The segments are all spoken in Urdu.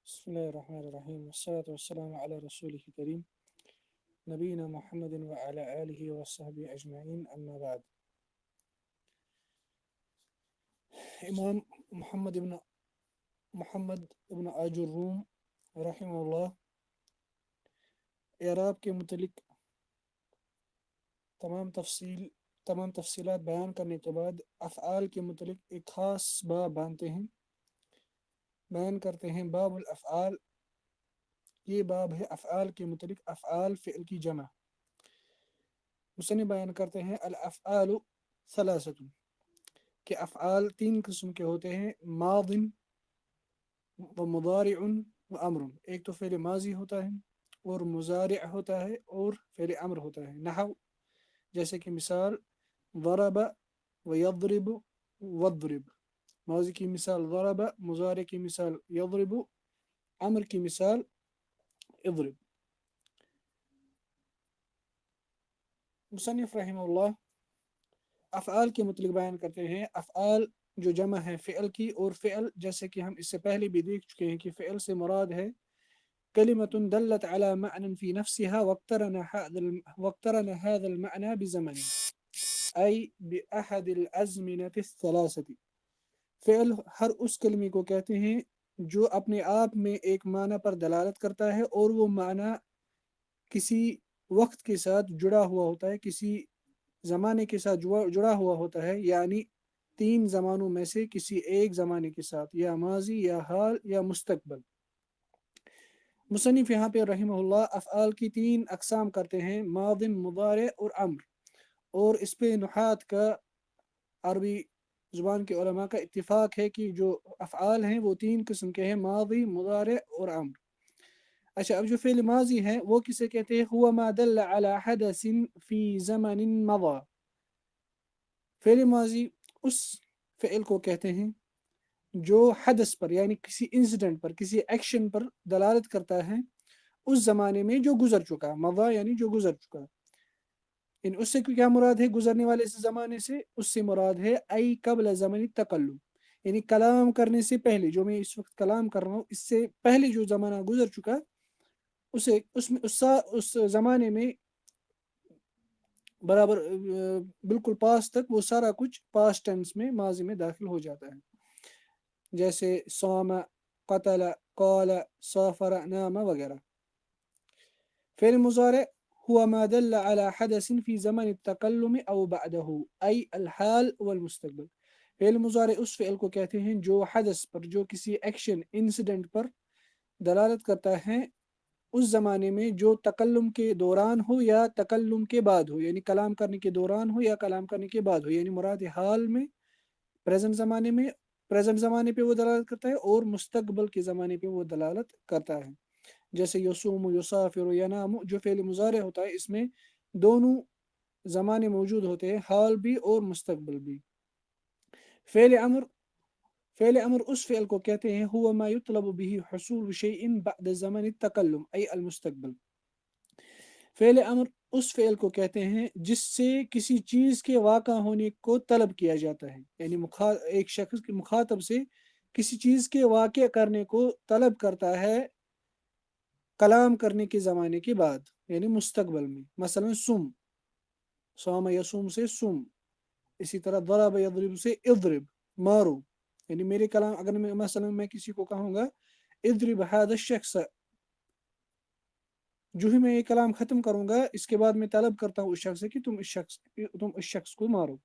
بسم الله الرحمن الرحيم والصلاة والسلام على رسوله الكريم نبينا محمد وعلى آله وصحبه أجمعين أما بعد. امام محمد ابن آج الروم رحمہ اللہ اعراب کے متعلق تمام تفصیلات بیان کرنے کے بعد افعال کے متعلق ایک خاص باب بیان کرتے ہیں. باب الافعال، یہ باب ہے افعال کے متعلق، افعال فعل کی جمع. مصنف بیان کرتے ہیں الافعال ثلاثۃ، کہ افعال تین قسم کے ہوتے ہیں: ماض و مضارع و امر. ایک تو فعل ماضی ہوتا ہے اور مضارع ہوتا ہے اور فعل امر ہوتا ہے. نحو، جیسے کہ مثال ضرب و یضرب وضرب. ماضی کی مثال ضرب، مضارع کی مثال یضرب، امر کی مثال اضرب. مصنف رحمہ اللہ افعال کے متعلق بیان کرتے ہیں. افعال جو جمع ہے فعل کی، اور فعل جیسے کہ ہم اس سے پہلے بھی دیکھ چکے ہیں کہ فعل سے مراد ہے کلمۃ دلت علی معنی فی نفسها واقترن هذا المعنى بزمن ای باحد الازمنة الثلاثة. فعل ہر اس کلمے کو کہتے ہیں جو اپنے آپ میں ایک معنی پر دلالت کرتا ہے اور وہ معنی کسی وقت کے ساتھ جڑا ہوا ہوتا ہے، کسی زمانے کے ساتھ جڑا ہوا ہوتا ہے، یعنی تین زمانوں میں سے کسی ایک زمانے کے ساتھ، یا ماضی یا حال یا مستقبل. مصنف یہاں پہ رحمہ اللہ افعال کی تین اقسام کرتے ہیں: ماض، مضارع اور امر. اور اس پہ نحات کا، عربی زبان کے علماء کا اتفاق ہے کہ جو افعال ہیں وہ تین قسم کے ہیں: ماضی، مضارع اور امر. اچھا، اب جو فعل ماضی ہے وہ کسے کہتے ہیں؟ هو ما دل على حدث في زمن مضى. فعل ماضی اس فعل کو کہتے ہیں جو حدث پر، یعنی کسی انسیڈنٹ پر، کسی ایکشن پر دلالت کرتا ہے اس زمانے میں جو گزر چکا. مضى یعنی جو گزر چکا. اس سے کیا مراد ہے؟ گزرنے والے سے زمانے سے اس سے مراد ہے ای قبل زمن التکلم، یعنی کلام کرنے سے پہلے. جو میں اس وقت کلام کر رہا ہوں اس سے پہلے جو زمانہ گزر چکا، اس زمانے میں برابر بالکل پاس تک وہ سارا کچھ پاسٹ ٹینس میں، ماضی میں داخل ہو جاتا ہے. جیسے صام، قتل، قال، سافر، نام وغیرہ. فعل مضارع هو ما دل على حدث في زمن التكلم او بعده اي الحال والمستقبل. فعل مضارع اس فعل کو کہتے ہیں جو حدث پر، جو کسی ایکشن انسیڈنٹ پر دلالت کرتا ہے اس زمانے میں جو تکلم کے دوران ہو یا تکلم کے بعد ہو، یعنی کلام کرنے کے دوران ہو یا کلام کرنے کے بعد ہو. یعنی مراد حال میں، پریزنٹ زمانے پہ وہ دلالت کرتا ہے اور مستقبل کے زمانے پہ وہ دلالت کرتا ہے. جیسے یصوم، یسافر، ینام. جو فعل مضارع ہوتا ہے اس میں دونوں زمانے موجود ہوتے ہیں، حال بھی اور مستقبل بھی. فعل امر اس فعل کو کہتے ہیں هو ما يطلب به حصول شيء بعد زمن التکلم ای المستقبل. فعل امر اس فعل کو کہتے ہیں جس سے کسی چیز کے واقع ہونے کو طلب کیا جاتا ہے، یعنی ایک شخص کے مخاطب سے کسی چیز کے واقع کرنے کو طلب کرتا ہے کلام کرنے کے زمانے کے بعد، یعنی مستقبل میں. مثلا سم، صام یصوم سے سم. اسی طرح ضرب یضرب سے اضرب، مارو. یعنی میرے کلام، اگر میں کسی کو کہوں گا اضرب هذا الشخص، جو ہی میں یہ کلام ختم کروں گا اس کے بعد میں طلب کرتا ہوں اس شخص سے کہ تم اس شخص کو مارو.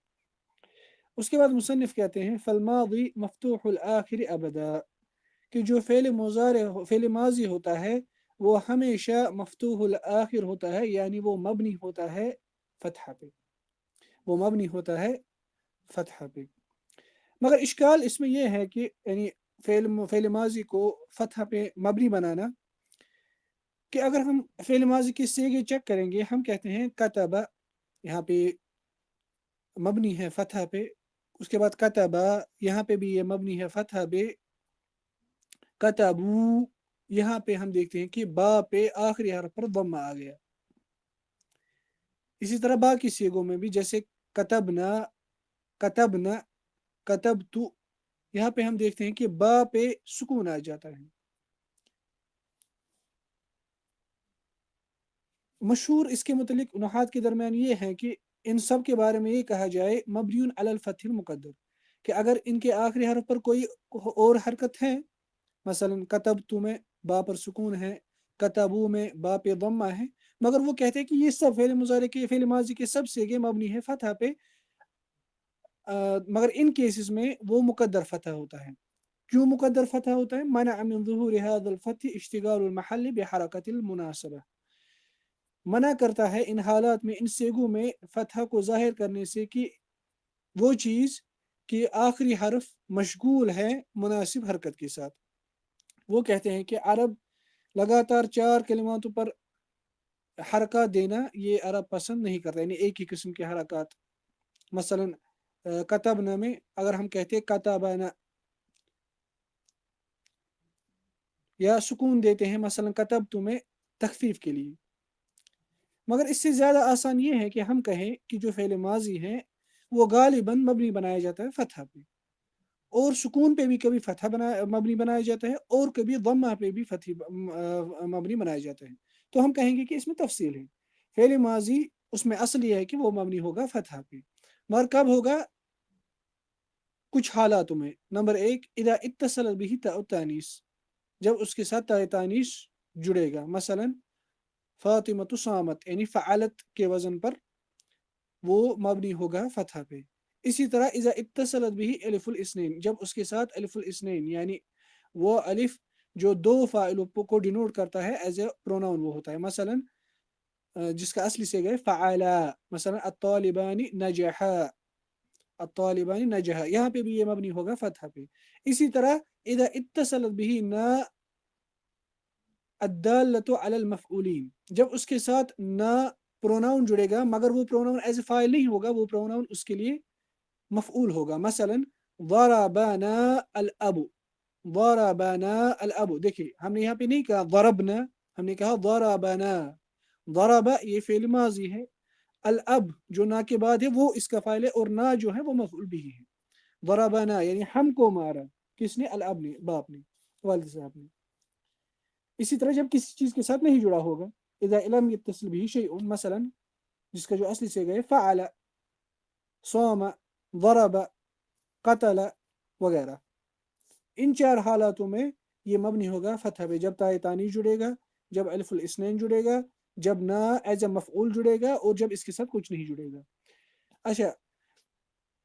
اس کے بعد مصنف کہتے ہیں فالماضی مفتوح الآخر ابدا، کہ جو فعل ماضی ہوتا ہے وہ ہمیشہ مفتوح الآخر ہوتا ہے، یعنی وہ مبنی ہوتا ہے فتح پہ. مگر اشکال اس میں یہ ہے کہ یعنی فعل ماضی کو فتح پہ مبنی بنانا، کہ اگر ہم فعل ماضی کے صیغے چیک کریں گے، ہم کہتے ہیں کتب، یہاں پہ مبنی ہے فتح پہ. اس کے بعد کتب، یہاں پہ بھی یہ مبنی ہے فتح پہ. کتبو، یہاں پہ ہم دیکھتے ہیں کہ با پہ آخری حرف پر ضمہ آ گیا. اسی طرح باقی صیغوں میں بھی، جیسے کتبنا، کتبتو، یہاں پہ ہم دیکھتے ہیں کہ با پہ سکون آ جاتا ہے. مشہور اس کے متعلق نحات کے درمیان یہ ہے کہ ان سب کے بارے میں یہ کہا جائے مبنی علی الفتح المقدر، کہ اگر ان کے آخری حرف پر کوئی اور حرکت ہے، مثلا کتبت میں با پر سکون ہے، کتبو میں با پہ ضمہ ہے، مگر وہ کہتے ہیں کہ یہ سب فعل مضارع کے فعل ماضی کے سب صیغے مبنی ہے فتح پہ، مگر ان کیسز میں وہ مقدر فتح ہوتا ہے۔ کیوں مقدر فتح ہوتا ہے؟ منع من ظہور هذا الفتح اشتغال المحل بحرکت المناسبہ، منع کرتا ہے ان حالات میں، ان سیگوں میں فتح کو ظاہر کرنے سے کہ وہ چیز کہ آخری حرف مشغول ہے مناسب حرکت کے ساتھ۔ وہ کہتے ہیں کہ عرب لگاتار 4 کلماتوں پر حرکات دینا یہ عرب پسند نہیں کرتا، یعنی ایک ہی قسم کے حرکات۔ مثلا کتبنا میں اگر ہم کہتے ہیں کتبنا، یا سکون دیتے ہیں مثلا کتبت میں تخفیف کے لیے، مگر اس سے زیادہ آسان یہ ہے کہ ہم کہیں کہ جو فعل ماضی ہے وہ غالباً مبنی بنایا جاتا ہے فتح پہ، اور سکون پہ بھی کبھی فتح مبنی بنایا جاتا ہے، اور کبھی ضمہ پہ بھی فتح مبنی بنایا جاتا ہے۔ تو ہم کہیں گے کہ اس میں تفصیل ہے، فعل ماضی اس میں اصل یہ ہے کہ وہ مبنی ہوگا فتح پہ، مگر کب ہوگا؟ کچھ حالاتوں میں۔ نمبر 1، اذا اتصل به تاء التانیث، جب اس کے ساتھ تاء تانیث جڑے گا، مثلا فاطمۃ صامت یعنی فعلت کے وزن پر وہ مبنی ہوگا فتح پہ۔ اسی طرح اذا اتصلت به الف الاثنین، جب اس کے ساتھ الف الاثنین یعنی وہ الف جو دو فاعلوں کو ڈینوٹ کرتا ہے ایز اے پروناؤن وہ ہوتا ہے، مثلا جس کا اصلی سے گئے فعلا، مثلا الطالبان نجحا، الطالبان نجحا، یہاں پہ بھی یہ مبنی ہوگا فتح پہ۔ اسی طرح اذا اتصلت به نا الدالۃ علی المفعولین، جب اس کے ساتھ نا پروناؤن جڑے گا، مگر وہ پروناؤن ایز اے فاعل نہیں ہوگا، وہ پروناؤن اس کے لیے مفعول ہوگا، مثلا ضربنا الاب، ضربنا الاب، دیکھیے ہم نے یہاں پہ نہیں کہا ضربنا، ہم نے کہا ضربنا، ضرب یہ فعل ماضی ہے، الاب جو نا کے بعد ہے وہ اس کا فاعل ہے، اور نا جو ہے وہ مفعول بھی ہے۔ ضربنا یعنی ہم کو مارا، کس نے؟ الاب نے، باپ نے، والد صاحب نے۔ اسی طرح جب کسی چیز کے ساتھ نہیں جڑا ہوگا، اذا لم يتصل به شيء، مثلا جس کا جو اصلی سے گئے فعل، صام، ضرب، قتل وغیرہ، ان 4 حالاتوں میں یہ مبنی ہوگا فتح پہ، جب تاء تانی جڑے گا، جب الف الاثنین جڑے گا، جب نا ایز اے مفعول جڑے گا، اور جب اس کے ساتھ کچھ نہیں جڑے گا۔ اچھا،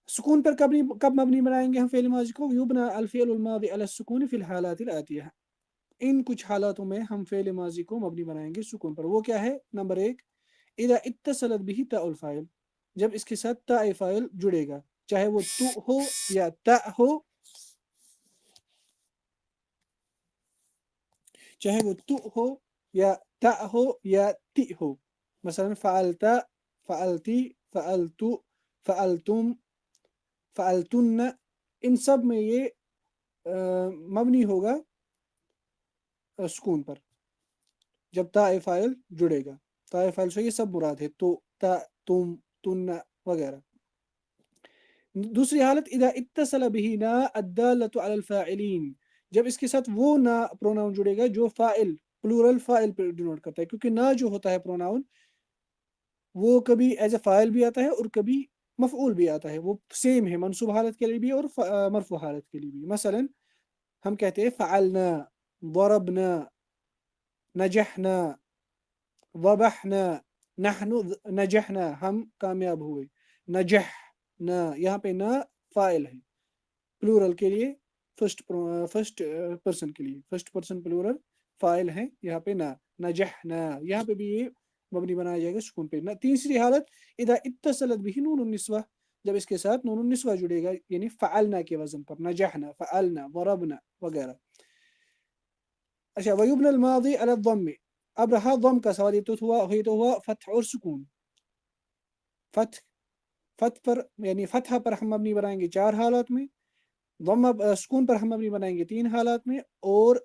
سکون پر کب مبنی بنائیں گے ہم فعل ماضی کو؟ یبنا الفعل الماضی علی السکون فی الحالات الاتیہ، ان کچھ حالاتوں میں ہم فعل ماضی کو مبنی بنائیں گے سکون پر۔ وہ کیا ہے؟ نمبر 1، اذا اتصلت به تاء الفاعل، جب اس کے ساتھ تاء فاعل جڑے گا، چاہے وہ تو ہو یا تا ہو، چاہے وہ تو ہو یا تا ہو یا تی ہو، مثلا فعلت، فعلتی، فعلتو، فعلتم، فعلتن، ان سب میں یہ مبنی ہوگا سکون پر جب تا فاعل جڑے گا۔ تا فاعل سے یہ سب مراد ہے، تو، تا، تم، تن وغیرہ۔ دوسری حالت اذا اتصل به نا الدالۃ علی الفاعلین، جب اس کے ساتھ وہ نا پروناؤن جڑے گا جو فاعل، پلورل فاعل پر ڈینوٹ کرتا ہے، کیونکہ نا جو ہوتا ہے پروناؤن وہ کبھی ایز اے فاعل بھی آتا ہے اور کبھی مفعول بھی آتا ہے، وہ سیم ہے منصوب حالت کے لیے بھی اور مرفوع حالت کے لیے بھی۔ مثلا ہم کہتے ہیں فعلنا، ضربنا، نجحنا، ذبحنا، نحن نجحنا، ہم کامیاب ہوئے، نجحنا، یہاں پہ نا فاعل ہے پلورل کے لیے، فرسٹ پرسن کے لیے، فرسٹ پرسن پلورل فاعل ہے یہاں پہ نا، نجحنا، یہاں پہ بھی یہ مبنی بنایا جائے گا سکون پہ۔ تیسری حالت اذا اتصلت به نون النسوہ، جب اس کے ساتھ نون النسوہ جڑے گا، یعنی فعلنا کے وزن پر، نجحنا، فعلنا، ضربنا وغیرہ۔ اچھا، ویبنى الماضی علی الضم، اب رہا ضم کا سوال، یہ تو ہوا فتح اور سکون۔ فتح پر یعنی فتح پر ہم مبنی بنائیں گے 4 حالات میں، ضمہ سکون پر ہم مبنی بنائیں گے 3 حالات میں، اور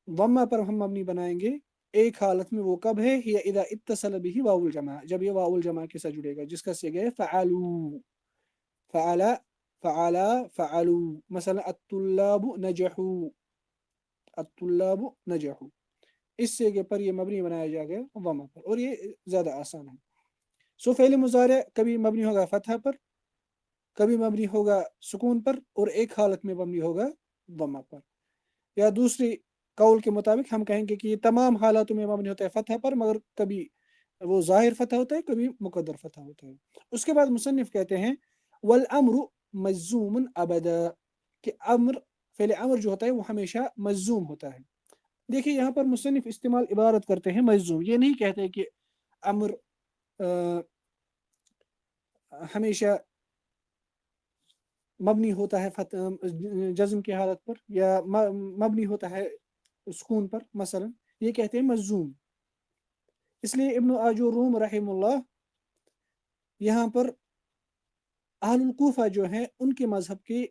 ضمہ پر ہم مبنی بنائیں گے ایک حالت میں۔ وہ کب ہے؟ ہی اذا اتصل به واو الجماع، جب یہ واو الجماع کے ساتھ جڑے گا، جس کا صیغہ ہے فعلوا، فعلا، فعلا، فعلوا، مثلا الطلاب نجحوا، الطلاب نجحوا۔ اس سے پر یہ مبنی بنایا جا گیا ضمہ پر، اور یہ زیادہ آسان ہے. سو فعل مضارع کبھی مبنی ہوگا فتح پر، کبھی مبنی ہوگا سکون پر، اور ایک حالت میں مبنی ہوگا ضمہ پر. یا دوسری قول کے مطابق ہم کہیں گے کہ یہ تمام حالاتوں میں مبنی ہوتا ہے فتح پر، مگر کبھی وہ ظاہر فتح ہوتا ہے، کبھی مقدر فتح ہوتا ہے. اس کے بعد مصنف کہتے ہیں والامر مجزوم ابدا، کہ فعل امر جو ہوتا ہے وہ ہمیشہ مجزوم ہوتا ہے. دیکھیے یہاں پر مصنف استعمال عبارت کرتے ہیں مجزوم، یہ نہیں کہتے کہ امر ہمیشہ مبنی ہوتا ہے جزم کی حالت پر، یا مبنی ہوتا ہے سکون پر مثلا، یہ کہتے ہیں مجزوم. اس لیے ابن آجروم رحم اللہ یہاں پر اہل الکوفہ جو ہیں ان کے مذہب کے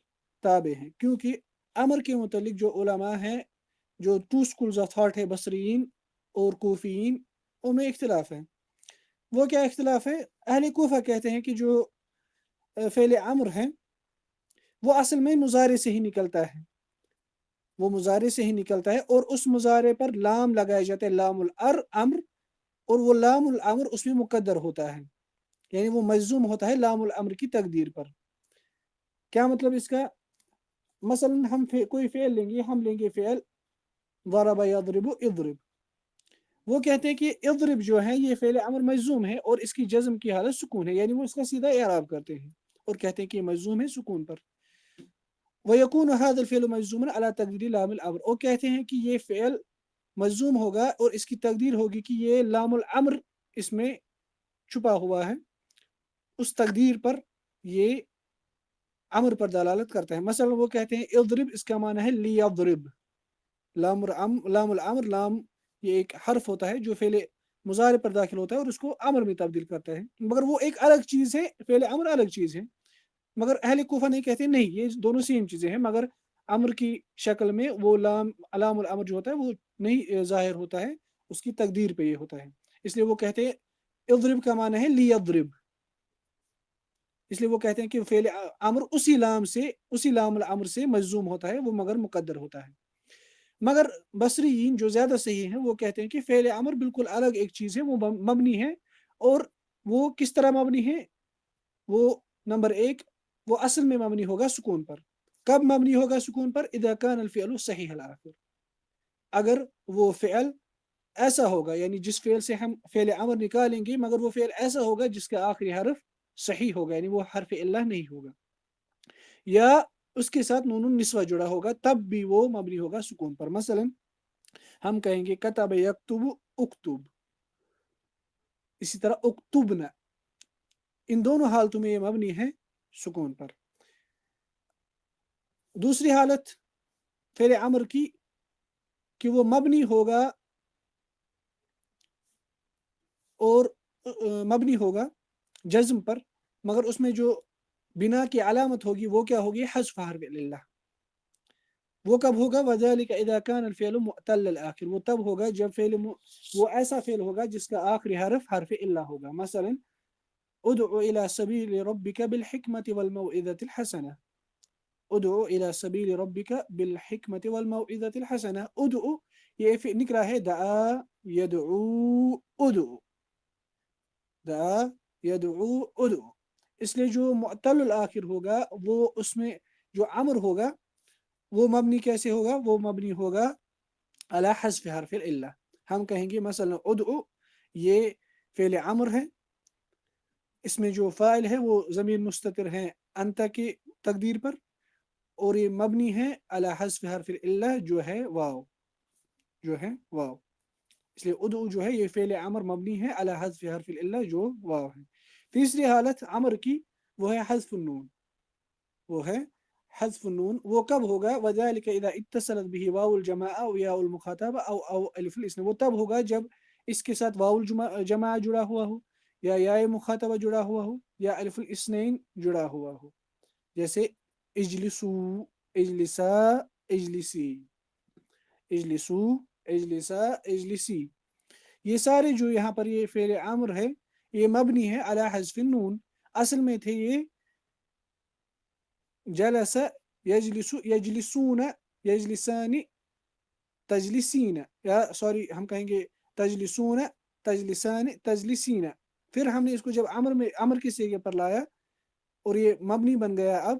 تابع ہیں، کیونکہ امر کے متعلق جو علماء ہیں، جو ٹو سکولز آف تھاٹ ہے، بصرین اور کوفیین، ان میں اختلاف ہے. وہ کیا اختلاف ہے؟ اہل کوفہ کہتے ہیں کہ جو فعل امر ہے وہ اصل میں مضارع سے ہی نکلتا ہے، وہ مضارع سے ہی نکلتا ہے، اور اس مضارع پر لام لگایا جاتا ہے، لام الامر، اور وہ لام الامر اس میں مقدر ہوتا ہے، یعنی وہ مجزوم ہوتا ہے لام الامر کی تقدیر پر. کیا مطلب اس کا؟ مثلا ہم کوئی فعل لیں گے، ہم لیں گے فعل ضرب یضرب اضرب، وہ کہتے ہیں کہ اضرب جو ہے یہ فعل امر مجزوم ہے اور اس کی جزم کی حالت سکون ہے، یعنی وہ اس کا سیدھا اعراب کرتے ہیں اور کہتے ہیں کہ یہ مجزوم ہے سکون پر. وَيَكُونُ هَذَا الْفِعْلُ مَجْزُومًا عَلَى تَقْدِيرِ لَامِ الْأَمْرِ، اور کہتے ہیں کہ یہ فعل مجزوم ہوگا اور اس کی تقدیر ہوگی کہ یہ لام الامر اس میں چھپا ہوا ہے، اس تقدیر پر یہ امر پر دلالت کرتا ہے. مثلا وہ کہتے ہیں اضرب، اس کا معنی ہے لیضرب، لام الامر، لام یہ ایک حرف ہوتا ہے جو فعل مضارع پر داخل ہوتا ہے اور اس کو امر میں تبدیل کرتا ہے، مگر وہ ایک الگ چیز ہے، فعل امر الگ چیز ہے. مگر اہل کوفہ نہیں کہتے، نہیں یہ دونوں سیم چیزیں ہیں، مگر امر کی شکل میں وہ لام الامر جو ہوتا ہے وہ نہیں ظاہر ہوتا ہے، اس کی تقدیر پہ یہ ہوتا ہے. اس لیے وہ کہتے ہیں اضرب کا معنی ہے لیضرب، اس لیے وہ کہتے ہیں کہ فعل امر اسی لام الامر سے مجزوم ہوتا ہے، وہ مگر مقدر ہوتا ہے. مگر بصریین جو زیادہ صحیح ہیں وہ کہتے ہیں کہ فعل امر بالکل الگ ایک چیز ہے، وہ مبنی ہے، اور وہ کس طرح مبنی ہے؟ وہ نمبر ایک، وہ اصل میں مبنی ہوگا سکون پر. کب مبنی ہوگا سکون پر؟ اذا كان الفعل صحیح الاخر، اگر وہ فعل ایسا ہوگا، یعنی جس فعل سے ہم فعل امر نکالیں گے مگر وہ فعل ایسا ہوگا جس کا آخری حرف صحیح ہوگا، یعنی وہ حرف اللہ نہیں ہوگا، یا اس کے ساتھ نون النسوہ جڑا ہوگا، تب بھی وہ مبنی ہوگا سکون پر. مثلا ہم کہیں گے کتب یکتب اکتب، اسی طرح اکتبنا، ان دونوں حالتوں میں یہ مبنی ہے سکون پر. دوسری حالت فعل امر کی کہ وہ مبنی ہوگا اور مبنی ہوگا جزم پر، مگر اس میں جو بنا کی علامت ہوگی وہ کیا ہوگی؟ حذف حرف العلہ. وہ کب ہوگا؟ وذلك اذا كان الفعل معتل الاخر، وہ تب ہوگا جب وہ ایسا فعل ہوگا جس کا آخری حرف الا ہوگا. مثلا ادعو الى سبيل ربك بالحكمة والموعظة الحسنة، ادعو الى سبيل ربك بالحكمة والموعظة الحسنة. ادعو یہ نکرا ہے، دعا یدعو ادعو، دعا یدعو ادعو، اس لیے جو معتل الاخر ہوگا وہ اس میں جو امر ہوگا وہ مبنی کیسے ہوگا؟ وہ مبنی ہوگا علی حذف حرف العلہ. ہم کہیں گے مثلا ادعو، یہ فعل امر ہے، اس میں جو فاعل ہے وہ ضمیر مستتر ہے انت کی تقدیر پر، اور یہ مبنی ہے علی حذف حرف العلہ جو ہے واو، اس لیے ادعو جو ہے یہ فعل امر مبنی ہے علی حذف حرف العلہ جو واو ہے. تیسری حالت امر کی وہ ہے حذف النون، وہ کب ہوگا؟ وذلك اذا اتصلت به واو الجماعه او یاء المخاطبه او الف الاثنين، وہ تب ہوگا جب اس کے ساتھ واو الجماعہ جڑا ہوا ہو، یا یاء مخاطبہ جڑا ہوا ہو، یا الف الاثنين جڑا ہوا ہو. جیسے اجلسو، اجلسا، اجلسی، اجلسو، اجلسا، اجلسی، یہ سارے جو یہاں پر یہ فعل امر ہے یہ مبنی ہے علی حذف النون. اصل میں تھے یہ جلس، یجلس، یجلسون، یجلسان، تجلسین، یا سوری ہم کہیں گے تجلسون، تجلسان، تجلسین. پھر ہم نے اس کو جب امر کے صیغے پر لایا اور یہ مبنی بن گیا اب،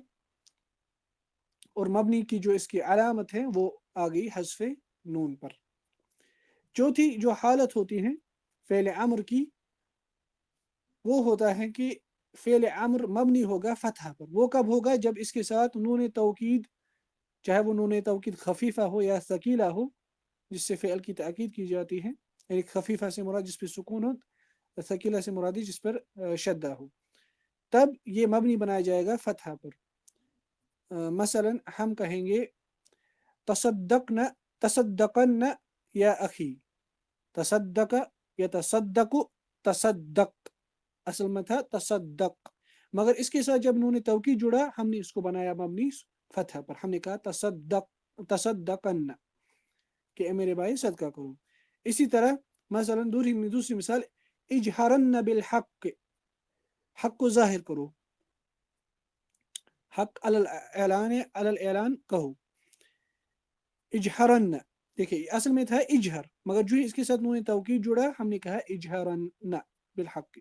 اور مبنی کی جو اس کی علامت ہے وہ آ گئی حذف نون پر. چوتھی جو حالت ہوتی ہے فعل امر کی، وہ ہوتا ہے کہ فعل امر مبنی ہوگا فتحہ پر. وہ کب ہوگا؟ جب اس کے ساتھ نون توکید، چاہے وہ نون توکید خفیفہ ہو یا ثقیلہ ہو، جس سے فعل کی تاکید کی جاتی ہے. یعنی خفیفہ سے مراد جس پہ سکون ہو، ثقیلہ سے مرادی جس پر شدہ ہو، تب یہ مبنی بنایا جائے گا فتحہ پر. مثلا ہم کہیں گے تصدقن، تصدقن یا اخی. تصدق یا تصدق، تصدق اصل میں تھا تصدق، مگر اس کے ساتھ جب نون توکید جڑا ہم نے اس کو بنایا مبنی فتح پر. ہم نے کہا تصدق، تصدقن، کہ اے میرے بھائی صدقہ کرو. اسی طرح مثلا دوسری مثال اجہرن بالحق، حق کو ظاہر کرو، حق علی الاعلان کہو. اجہرن، دیکھیں اصل میں تھا اجہر، مگر جو اس کے ساتھ نون توکید جڑا ہم نے کہا اجہرن بالحق،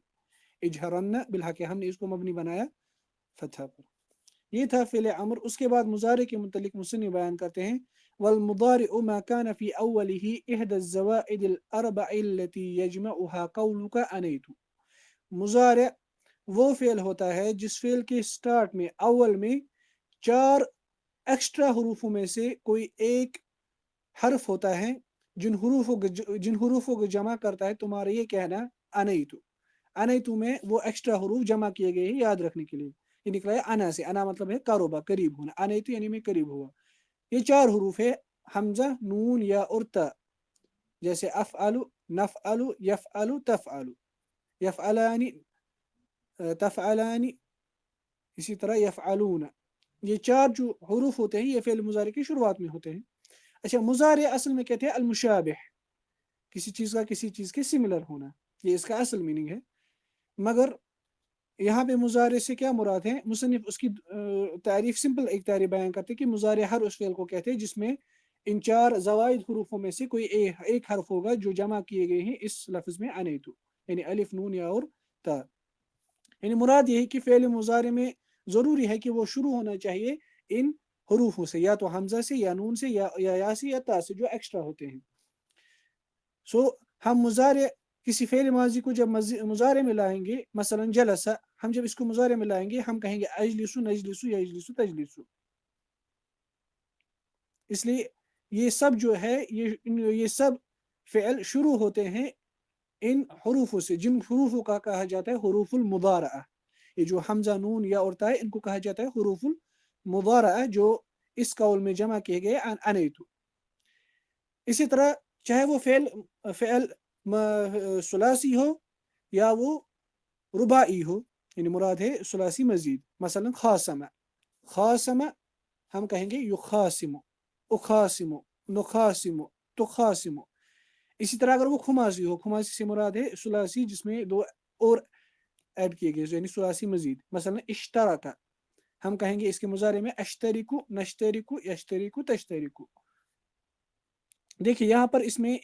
اجہرن بالحق، ہم نے اس کو مبنی بنایا فتح پر. یہ تھا فعل امر. اس کے بعد مضارع کے متعلق مصنف بیان کرتے ہیں والمضارع ما كان في اوله احدى الزوائد الاربع التي يجمعها قولك انيت. مضارع وہ فعل ہوتا ہے جس فعل کے سٹارٹ میں، اول میں، 4 ایکسٹرا حروفوں میں سے کوئی ایک حرف ہوتا ہے جن حروفوں کو جمع کرتا ہے تمہارا یہ کہنا انیتو. انیتو میں وہ ایکسٹرا حروف جمع کیے گئے ہیں یاد رکھنے کے لیے. یہ نکلا ہے انا سے، انا مطلب ہے قربا، قریب ہونا. انیتو یعنی میں قریب ہوا. یہ 4 حروف ہے حمزہ، نون، یا اور تا. جیسے افعل، نفعل، یفعل، تفعل، یفعلان، تفعلان، اسی طرح یفعلون. یہ 4 جو حروف ہوتے ہیں یہ فعل مضارع کی شروعات میں ہوتے ہیں. اچھا، مضارع اصل میں کہتے ہیں المشابہ، کسی چیز کا کسی چیز کے سملر ہونا، یہ اس کا اصل میننگ ہے. مگر یہاں پہ مضارع سے کیا مراد ہے؟ مصنف اس کی تعریف، سمپل ایک تعریف بیان کرتے ہیں کہ مضارع ہر اس فعل کو کہتے ہیں جس میں ان 4 زوائد حروفوں میں سے کوئی ایک حرف ہوگا جو جمع کیے گئے ہیں اس لفظ میں انیتو، یعنی الف، نون، یا اور تا. یعنی مراد یہ ہے کہ فعل مضارع میں ضروری ہے کہ وہ شروع ہونا چاہیے ان حروفوں سے، یا تو حمزہ سے، یا نون سے، یا سے، یا تا سے، جو ایکسٹرا ہوتے ہیں. ہم مضارع کسی فعل ماضی کو جب مضارع میں لائیں گے، مثلا جلسہ، ہم جب اس کو مضارع میں لائیں گے ہم کہیں گے اجلسو، نجلسو، یجلسو، تجلسو. اس لیے یہ سب جو ہے یہ سب فعل شروع ہوتے ہیں ان حروفوں سے، جن حروفوں کا کہا جاتا ہے حروف المضارعہ. یہ جو حمزہ، نون، یا اور تا ہے ان کو کہا جاتا ہے حروف المضارعہ، جو اس قول میں جمع کیے گئے انیتو. اسی طرح چاہے وہ فعل ثلاثی ہو یا وہ رباعی ہو، یعنی مراد ہے ثلاثی مزید. مثلا خاصم، خاصم ہم کہیں گے یخاسم، اخاسم، نخاسم، تخاسم. اسی طرح اگر وہ خماسی ہو، خماسی سے مراد ہے ثلاثی جس میں 2 اور ایڈ کیے گئے، یعنی ثلاثی مزید. مثلا اشترک، ہم کہیں گے اس کے مضارع میں اشترکو، نشترکو، یشترکو، تشترکو. دیکھیے یہاں پر اس میں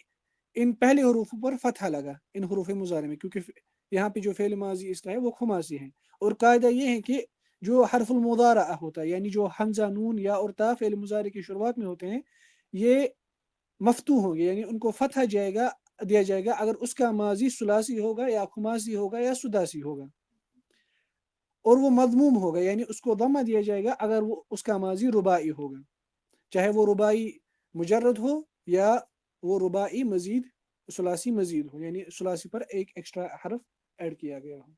ان پہلے حروف پر فتحہ لگا ان حروف مضارع میں، کیونکہ یہاں پہ جو فعل ماضی اس کا ہے وہ خماسی ہے. اور قاعدہ یہ ہے کہ جو حرف المضارعہ ہوتا ہے، یعنی جو حمزہ، نون، یا اور تا فعل مضارع کی شروعات میں ہوتے ہیں، یہ مفتوح ہوں گے، یعنی ان کو فتحہ دیا جائے گا اگر اس کا ماضی ثلاثی ہوگا، یا خماسی ہوگا، یا سداسی ہوگا. اور وہ مضموم ہوگا، یعنی اس کو ضمہ دیا جائے گا اگر وہ اس کا ماضی رباعی ہوگا، چاہے وہ رباعی مجرد ہو یا وہ رباعی مزید ثلاثی مزید ہو، یعنی ثلاثی پر ایک ایکسٹرا حرف ایڈ کیا گیا ہو.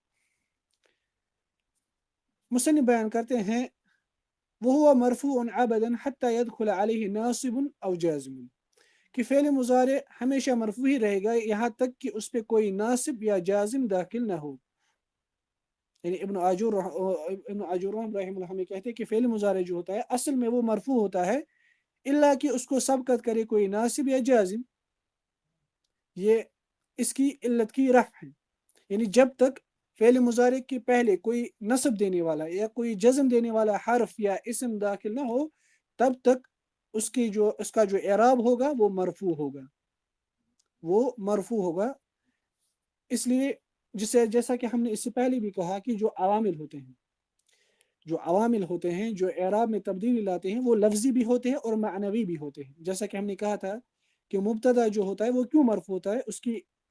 مصنف بیان کرتے ہیں وَهُوَ مَرْفُوعٌ عَبَدًا حَتَّى يَدْخُلَ عَلَيْهِ نَاصِبٌ أَوْ جَازِمٌ، کہ فعل مضارع ہمیشہ مرفوع ہی رہے گا یہاں تک کہ اس پہ کوئی ناصب یا جازم داخل نہ ہو. یعنی ابن عاشور رحمہ اللہ ہمیں کہتے ہیں کہ فعل مضارع جو ہوتا ہے اصل میں وہ مرفوع ہوتا ہے الا کہ اس کو سبقت کرے کوئی ناصب یا جازم. یہ اس کی علت کی رفع ہے، یعنی جب تک فعل مضارع کے پہلے کوئی نصب دینے والا یا کوئی جزم دینے والا حرف یا اسم داخل نہ ہو تب تک اس کا جو اعراب ہوگا وہ مرفوع ہوگا، وہ مرفوع ہوگا۔ اس لیے جیسا کہ ہم نے اس سے پہلے بھی کہا کہ جو عوامل ہوتے ہیں جو اعراب میں تبدیلی لاتے ہیں وہ لفظی بھی ہوتے ہیں اور معنوی بھی ہوتے ہیں۔ جیسا کہ ہم نے کہا تھا کہ مبتدا جو ہوتا ہے وہ کیوں مرفوع ہوتا ہے،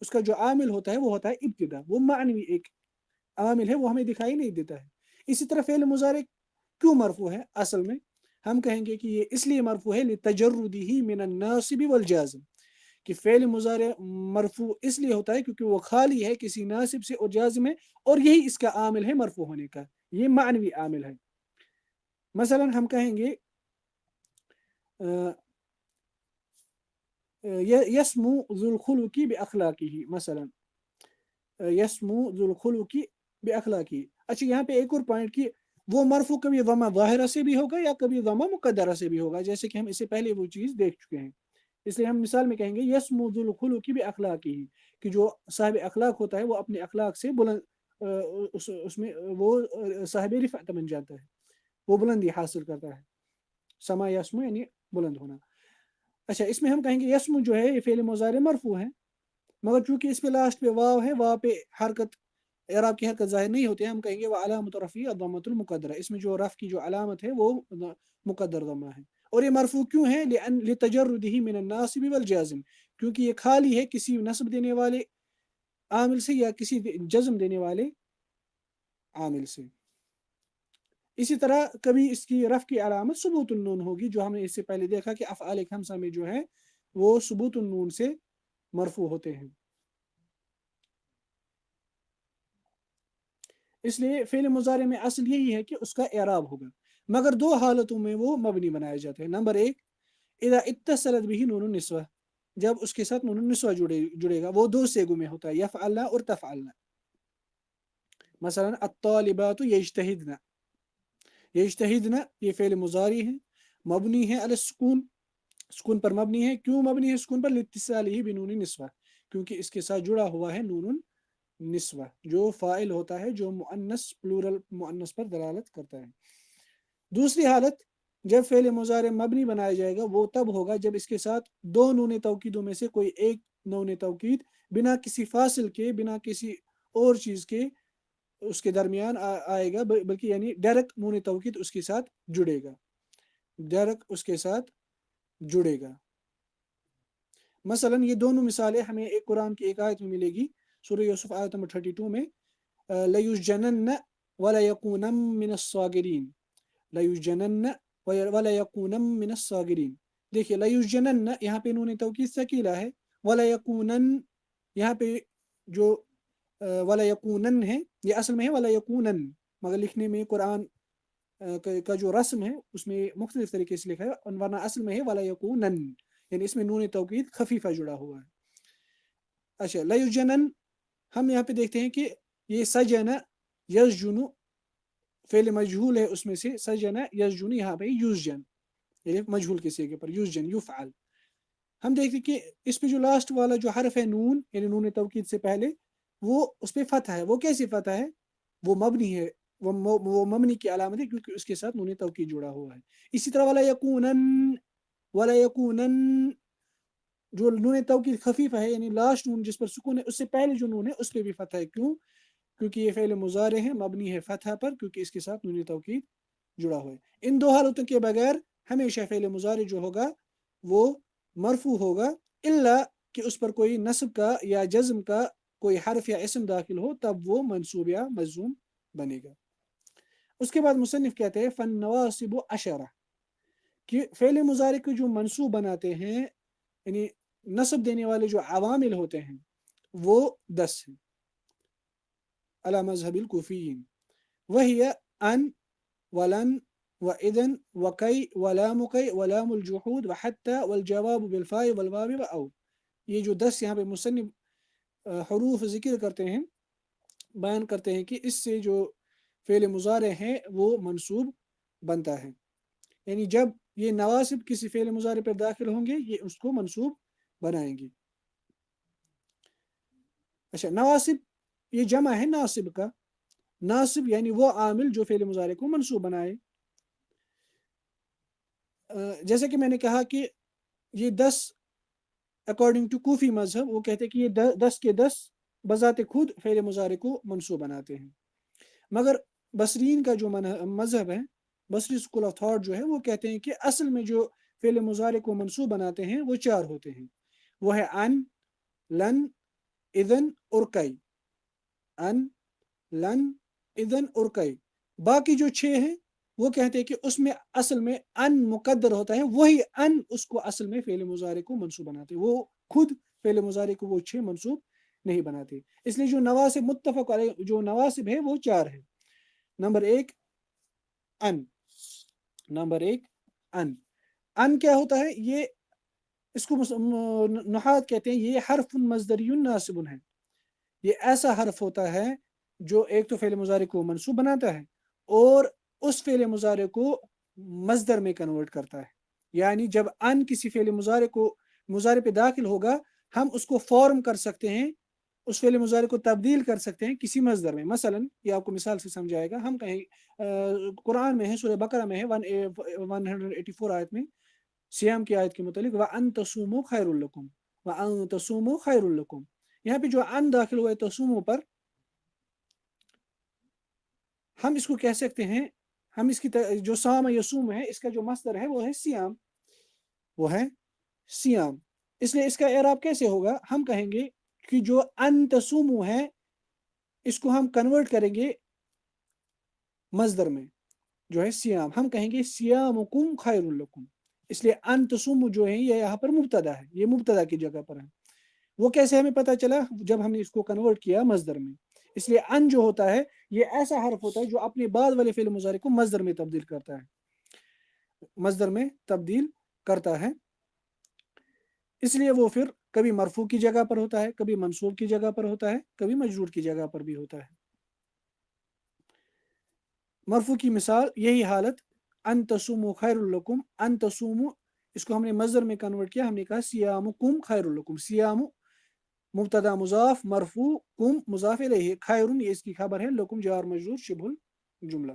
اس کا جو عامل ہوتا ہے وہ ہوتا ہے ابتدا، وہ معنوی ایک عامل ہے، وہ ہمیں دکھائی نہیں دیتا ہے۔ اسی طرح فعل مضارع کیوں مرفوع ہے؟ اصل میں ہم کہیں گے کہ یہ اس لیے مرفوع ہے لتجردہ من الناصب والجازم، کہ فعل مضارع مرفوع اس لیے ہوتا ہے کیونکہ وہ خالی ہے کسی ناصب سے اور جازم ہے، اور یہی اس کا عامل ہے مرفوع ہونے کا، یہ معنوی عامل ہے۔ مثلا ہم کہیں گے یسمو ذو الخلق باخلاقہ، مثلا یسمو ذو الخلق باخلاقہ۔ اچھا یہاں پہ ایک اور پوائنٹ کہ وہ مرفوع کبھی ضمہ ظاہرہ سے بھی ہوگا یا کبھی ضمہ مقدرہ سے بھی ہوگا، جیسے کہ ہم اس سے پہلے وہ چیز دیکھ چکے ہیں۔ اس لیے ہم مثال میں کہیں گے یسمو ذو الخلق باخلاقہ، کہ جو صاحب اخلاق ہوتا ہے وہ اپنے اخلاق سے بلند اس میں وہ صاحب رفعت بن جاتا ہے، وہ بلندی حاصل کرتا ہے۔ سما یسمو یعنی بلند ہونا۔ اچھا اس میں ہم کہیں گے یسمو جو ہے یہ فعل مضارع مرفوع ہے، مگر چونکہ اس پہ لاسٹ پہ واو ہے، واو پہ حرکت اعراب کی حرکت ظاہر نہیں ہوتی ہے، ہم کہیں گے وعلامۃ رفعہ الضمۃ المقدرہ، اس میں جو رفع کی جو علامت ہے وہ مقدر ضمہ ہے۔ اور یہ مرفوع کیوں ہے؟ لتجردہ من الناصب والجازم، کیونکہ یہ خالی ہے کسی نصب دینے والے عامل سے یا کسی جزم دینے والے عامل سے۔ اسی طرح کبھی اس کی رفع کی علامت ثبوت النون ہوگی، جو ہم نے اس سے پہلے دیکھا کہ افعال خمسہ میں جو ہے وہ ثبوت النون سے مرفوع ہوتے ہیں۔ اس لیے فعل مضارع میں اصل یہی ہے کہ اس کا اعراب ہوگا، مگر دو حالتوں میں وہ مبنی بنائے جاتے ہیں۔ نمبر ایک، اذا اتصلت به نون النسوہ، جب اس کے ساتھ نون النسوہ جڑے گا، وہ دو سیگوں میں ہوتا ہے، یفعلنا اور تفعلنا۔ مثلا الطالبات یجتہدن، یجتہدن یہ فعل مضارع ہے، مبنی ہے علی السکون، سکون پر مبنی ہے۔ کیوں مبنی ہے سکون پر؟ لاتصالہ بنون النسوہ، کیونکہ اس کے ساتھ جڑا ہوا ہے نون النسوہ جو فاعل ہوتا ہے، جو مؤنث پلورل مؤنث پر دلالت کرتا ہے۔ دوسری حالت جب فعل مضارع مبنی بنایا جائے گا وہ تب ہوگا جب اس کے ساتھ دو نون توکیدوں میں سے کوئی ایک نون توکید بنا کسی فاصل کے، بنا کسی اور چیز کے اس کے درمیان آئے گا، بلکہ یعنی ڈائریکٹ نون توکید اس کے ساتھ جڑے گا، ڈائریکٹ اس کے ساتھ جڑے گا۔ مثلا یہ دونوں مثالیں ہمیں ایک قرآن کی ایک آیت میں ملے گی، سورہ یوسف آیت نمبر 32 میں، لَيُسْجَنَنَّ وَلَيَكُونًا مِّنَ الصَّاغِرِينَ، لَيُسْجَنَنَّ وَلَيَكُونًا مِّنَ الصَّاغِرِينَ۔ دیکھیے لَيُسْجَنَنَّ یہاں پہ نون توکید ثقیلہ ہے، وَلَيَكُونًا یہاں پہ جو وَلَيَكُونًا ہے یہ اصل میں ہے وَلَيَكُونًا، مگر لکھنے میں قرآن کا جو رسم ہے اس میں مختلف طریقے سے لکھا ہے، ورنہ اصل میں ہے وَلَيَكُونًا، یعنی اس میں نون توکید خفیفہ جڑا ہوا ہے۔ اچھا لَيُسْجَنَنَّ ہم یہاں پہ دیکھتے ہیں کہ یہ سجن یسجن فعل مجہول ہے، اس میں سے سجن یسجن یہاں پہ یوسجن، یعنی مجہول کے صیغے پر یوسجن یفعل۔ ہم دیکھتے ہیں کہ اس پہ جو لاسٹ والا جو حرف ہے نون، یعنی نون توکید سے پہلے، وہ اس پہ فتح ہے۔ وہ کیسی فتح ہے؟ وہ مبنی ہے، وہ مبنی کی علامت ہے کیونکہ اس کے ساتھ نون توکید جڑا ہوا ہے۔ اسی طرح ولا یکونن جو نون توکید خفیفہ ہے، یعنی لاسٹ نون جس پر سکون ہے، اس سے پہلے جو نون ہے اس پہ بھی فتح ہے۔ کیوں؟ کیونکہ یہ فعل مضارع ہے، مبنی ہے فتح پر، کیونکہ اس کے ساتھ نون توکید جڑا ہوا ہے۔ ان دو حالتوں کے بغیر ہمیشہ فعل مضارع جو ہوگا وہ مرفوع ہوگا، الا کہ اس پر کوئی نصب کا یا جزم کا کوئی حرف یا اسم داخل ہو، تب وہ منصوب یا مجزوم بنے گا۔ اس کے بعد مصنف کہتے ہیں فالنواصب عشرہ، کہ فعل مضارع کو جو منصوب بناتے ہیں، یعنی نصب دینے والے جو عوامل ہوتے ہیں وہ 10 ہیں علی مذہب الکوفیین، وہی ان ولن وإذن وكي ولام كي ولام الجحود وحتى والجواب بالفاء والواو وأو۔ یہ جو 10 یہاں پہ مصنف حروف ذکر کرتے ہیں، بیان کرتے ہیں کہ اس سے جو فعل مضارع ہے وہ منصوب بنتا ہے، یعنی جب یہ نواصب کسی فعل مضارع پر داخل ہوں گے یہ اس کو منصوب بنائیں گے۔ اچھا نواصب یہ جمع ہے ناصب کا، ناصب یعنی وہ عامل جو فعل مضارع کو منصوب بنائے۔ جیسے کہ میں نے کہا کہ یہ 10 اکارڈنگ ٹو کوفی مذہب وہ کہتے ہیں کہ یہ 10 کے 10 بذات خود فعل مضارع کو منصوب بناتے ہیں، مگر بصرین کا جو مذہب ہے، بصری اسکول آف تھاٹ جو ہے وہ کہتے ہیں کہ اصل میں جو فعل مضارع کو منصوب بناتے ہیں وہ 4 ہوتے ہیں، وہ ہے ان، لن، اذن اور کئی، ان، لن، اذن اور کئی۔ باقی جو 6 ہیں وہ کہتے ہیں کہ اس میں اصل میں ان مقدر ہوتا ہے، وہی ان اس کو اصل میں فعل مضارع کو منصوب بناتے ہیں، وہ خود فعل مضارع کو وہ 6 منصوب نہیں بناتے۔ اس لیے جو نواسب متفق علیہ جو نواسب ہے وہ 4 ہے۔ نمبر 1 ان، نمبر 1 ان، ان کیا ہوتا ہے؟ یہ اس کو نحات کہتے ہیں یہ حرف مصدری ناصب ہے، یہ ایسا حرف ہوتا ہے جو ایک تو فعل مضارع کو منصوب بناتا ہے اور اس فعل مضارع کو مصدر میں کنورٹ کرتا ہے، یعنی جب ان کسی فعل مضارع پہ داخل ہوگا ہم اس کو فارم کر سکتے ہیں، اس فعل مضارع کو تبدیل کر سکتے ہیں کسی مصدر میں۔ مثلا یہ آپ کو مثال سے سمجھائے گا، ہم کہیں قرآن میں ہے، سورہ بقرہ میں ہے 184 آیت میں سیام کی آیت کے متعلق وَأَن تَصُومُوا خَيْرٌ لَكُمْ وَأَن تَصُومُوا خَيْرٌ لَكُمْ، یہاں پہ جو ان داخل ہوا ہے تصوموں پر، ہم اس کو کہہ سکتے ہیں، ہم اس کی جو سام یسوم ہے اس کا جو مصدر ہے وہ ہے سیام، وہ ہے سیام۔ اس لیے اس کا اعراب کیسے ہوگا؟ ہم کہیں گے کہ جو ان تصومو ہے اس کو ہم کنورٹ کریں گے مصدر میں جو ہے سیام، ہم کہیں گے سیامکم خیر لکم۔ اس لیے ان تصومو جو ہے یہ یہاں پر مبتدا ہے، یہ مبتدا کی جگہ پر ہے۔ وہ کیسے ہمیں پتا چلا؟ جب ہم نے اس کو کنورٹ کیا مصدر میں۔ اس لیے ان جو ہوتا ہے یہ ایسا حرف ہوتا ہے جو اپنے بعد والے فعل مضارع کو مصدر میں تبدیل کرتا ہے، مصدر میں تبدیل کرتا ہے۔ اس لیے وہ پھر کبھی مرفوع کی جگہ پر ہوتا ہے، کبھی منصوب کی جگہ پر ہوتا ہے، کبھی مجرور کی جگہ پر بھی ہوتا ہے۔ مرفوع کی مثال یہی حالت ان تصوموا خیر لکم، ان تصوموا اس کو ہم نے مصدر میں کنورٹ کیا، ہم نے کہا سیامکم خیر لکم، سیام مبتدا مضاف مرفوع، کم مضاف الیہ، خیر یہ اس کی خبر ہے، لکم جار مجرور شبہ الجملہ۔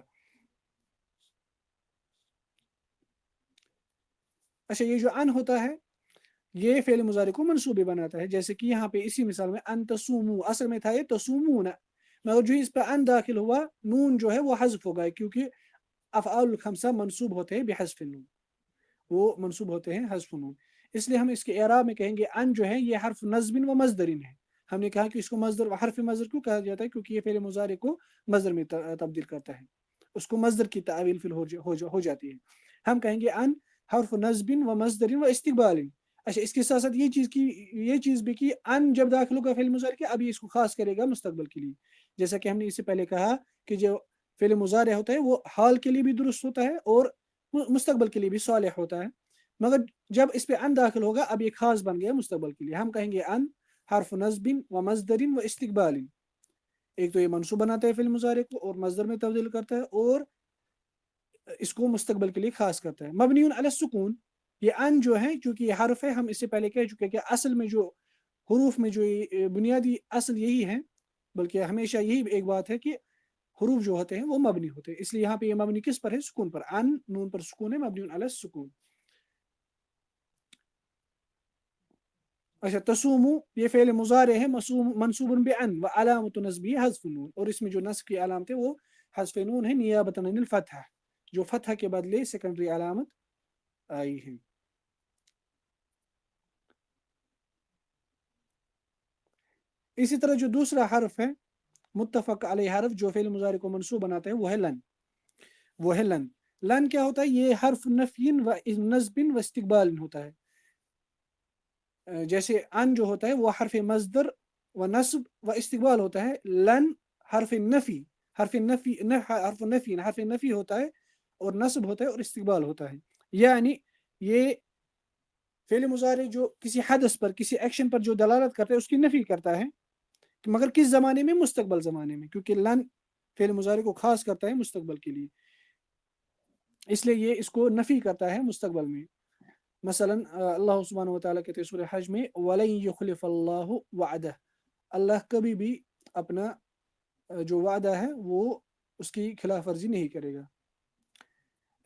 اچھا یہ جو ان ہوتا ہے یہ فعل مضارع کو منصوب بناتا ہے، جیسے کہ یہاں پہ اسی مثال میں ان تصوموا اصل میں تھا یہ تصومون، مگر جو اس پہ ان داخل ہوا نون جو ہے وہ حذف ہو گئے، کیونکہ افعال الخمسہ منصوب ہوتے ہیں بحذف النون، وہ منصوب ہوتے ہیں حذف نون۔ اس لیے ہم اس کے اعراب میں کہیں گے ان جو ہے یہ حرف نصب و مصدرین ہے۔ ہم نے کہا کہ اس کو مصدر حرف مصدر کیوں کہا جاتا ہے؟ کیونکہ یہ فعل مضارع کو مصدر میں تبدیل کرتا ہے، اس کو مصدر کی تعویل فی ہو جاتی ہے۔ ہم کہیں گے ان حرف نصب و مصدر و استقبال۔ اچھا اس کے ساتھ ساتھ یہ چیز بھی کہ ان جب داخل ہوگا فعل مضارع کے ابھی اس کو خاص کرے گا مستقبل کے لیے، جیسا کہ ہم نے اس سے پہلے کہا کہ جو فعل مضارع ہوتا ہے وہ حال کے لیے بھی درست ہوتا ہے اور مستقبل کے لیے بھی صالح ہوتا ہے، مگر جب اس پہ ان داخل ہوگا اب یہ خاص بن گیا مستقبل کے لیے۔ ہم کہیں گے ان حرف نصب و مصدر و استقبال، ایک تو یہ منصوب بناتا ہے فعل مضارع کو اور مصدر میں تبدیل کرتا ہے اور اس کو مستقبل کے لیے خاص کرتا ہے۔ مبنی علی السکون، یہ ان جو ہے چونکہ یہ حرف ہے، ہم اس سے پہلے کہہ چکے کہ اصل میں جو حروف میں جو بنیادی اصل یہی ہے، بلکہ ہمیشہ یہی ایک بات ہے کہ حروف جو ہوتے ہیں وہ مبنی ہوتے ہیں، اس لیے یہاں پہ یہ مبنی کس پر ہے؟ سکون پر، ان نون پر سکون ہے، مبنی علی السکون۔ اچھا تصومو یہ فعل مضارع ہے منصوب بان و علامت نصبی حذف نون، اور اس میں جو نصب کی علامت ہے وہ حذف نون ہے نیابۃ عن الفتح، جو فتح کے بدلے سیکنڈری علامت آئی ہے۔ اسی طرح جو دوسرا حرف ہے متفق علیہ حرف جو فعل مضارع کو منصوب بناتا ہے وہ ہے لن، وہ ہے لن۔ لن کیا ہوتا ہے؟ یہ حرف نفی و نصب و استقبال ہوتا ہے، جیسے ان جو ہوتا ہے وہ حرف مصدر و نصب و استقبال ہوتا ہے، لن حرف نفی، حرف نفی ہوتا ہے اور نصب ہوتا ہے اور استقبال ہوتا ہے، یعنی یہ فعل مضارع جو کسی حدث پر کسی ایکشن پر جو دلالت کرتا ہے اس کی نفی کرتا ہے، مگر کس زمانے میں؟ مستقبل زمانے میں، کیونکہ لن فعل مضارع کو خاص کرتا ہے مستقبل کے لیے، اس لیے یہ اس کو نفی کرتا ہے مستقبل میں۔ مثلا اللہ سبحانہ و تعالیٰ کہتے ہیں سورہ حج میں وَلَن يُخْلِفَ اللَّهُ وَعْدَهُ، اللہ کبھی بھی اپنا جو وعدہ ہے وہ اس کی خلاف ورزی نہیں کرے گا۔